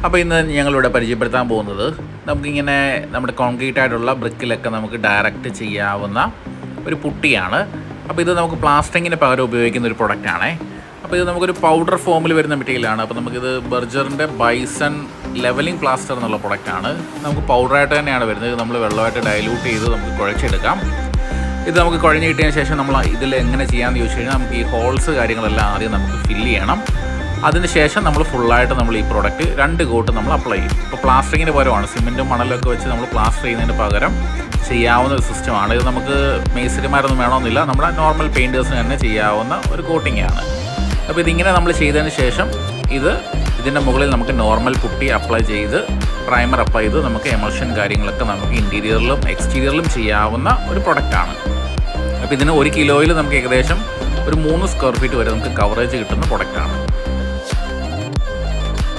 അപ്പോൾ ഇന്ന് ഞങ്ങളിവിടെ പരിചയപ്പെടുത്താൻ പോകുന്നത് നമുക്കിങ്ങനെ നമ്മുടെ കോൺക്രീറ്റ് ആയിട്ടുള്ള ബ്രിക്കിലൊക്കെ നമുക്ക് ഡയറക്റ്റ് ചെയ്യാവുന്ന ഒരു പുട്ടിയാണ്. അപ്പോൾ ഇത് നമുക്ക് പ്ലാസ്റ്ററിങ്ങിന് പകരം ഉപയോഗിക്കുന്ന ഒരു പ്രൊഡക്റ്റാണേ. അപ്പോൾ ഇത് നമുക്കൊരു പൗഡർ ഫോമിൽ വരുന്ന മെറ്റീരിയലാണ്. അപ്പോൾ നമുക്കിത് ബർജറിൻ്റെ ബൈസൺ ലെവലിംഗ് പ്ലാസ്റ്റർ എന്നുള്ള പ്രൊഡക്റ്റാണ്. നമുക്ക് പൗഡറായിട്ട് തന്നെയാണ് വരുന്നത്. ഇത് നമ്മൾ വെള്ളമായിട്ട് ഡൈല്യൂട്ട് ചെയ്ത് നമുക്ക് കുഴച്ചെടുക്കാം. ഇത് നമുക്ക് കുഴഞ്ഞ് കിട്ടിയതിന് ശേഷം നമ്മൾ ഇതിൽ എങ്ങനെ ചെയ്യാമെന്ന് ചോദിച്ചു കഴിഞ്ഞാൽ നമുക്ക് ഈ ഹോൾസ് കാര്യങ്ങളെല്ലാം ആദ്യം നമുക്ക് ഫില്ല് ചെയ്യണം. അതിന് ശേഷം നമ്മൾ ഫുള്ളായിട്ട് നമ്മൾ ഈ പ്രോഡക്റ്റ് 2 കോട്ട് നമ്മൾ അപ്ലൈ ചെയ്യും. ഇപ്പോൾ പ്ലാസ്റ്ററിങ്ങിന് പകരമാണ്, സിമെൻറ്റും മണലൊക്കെ വെച്ച് നമ്മൾ പ്ലാസ്റ്റർ ചെയ്യുന്നതിന് പകരം ചെയ്യാവുന്ന ഒരു സിസ്റ്റമാണ്. ഇത് നമുക്ക് മേസ്തിരിമാരൊന്നും വേണമെന്നില്ല, നമ്മുടെ നോർമൽ പെയിൻറ്റേഴ്സിന് തന്നെ ചെയ്യാവുന്ന ഒരു കോട്ടിങ്ങാണ്. അപ്പോൾ ഇതിങ്ങനെ നമ്മൾ ചെയ്തതിന് ശേഷം ഇതിൻ്റെ മുകളിൽ നമുക്ക് നോർമൽ പുട്ടി അപ്ലൈ ചെയ്ത് പ്രൈമർ അപ്ലൈ ചെയ്ത് നമുക്ക് എമൽഷൻ കാര്യങ്ങളൊക്കെ നമുക്ക് ഇൻറ്റീരിയറിലും എക്സ്റ്റീരിയറിലും ചെയ്യാവുന്ന ഒരു പ്രൊഡക്റ്റാണ്. അപ്പോൾ ഇതിന് 1 കിലോയിൽ നമുക്ക് ഏകദേശം ഒരു 3 സ്ക്വയർ ഫീറ്റ് വരെ നമുക്ക് കവറേജ് കിട്ടുന്ന പ്രൊഡക്റ്റാണ്.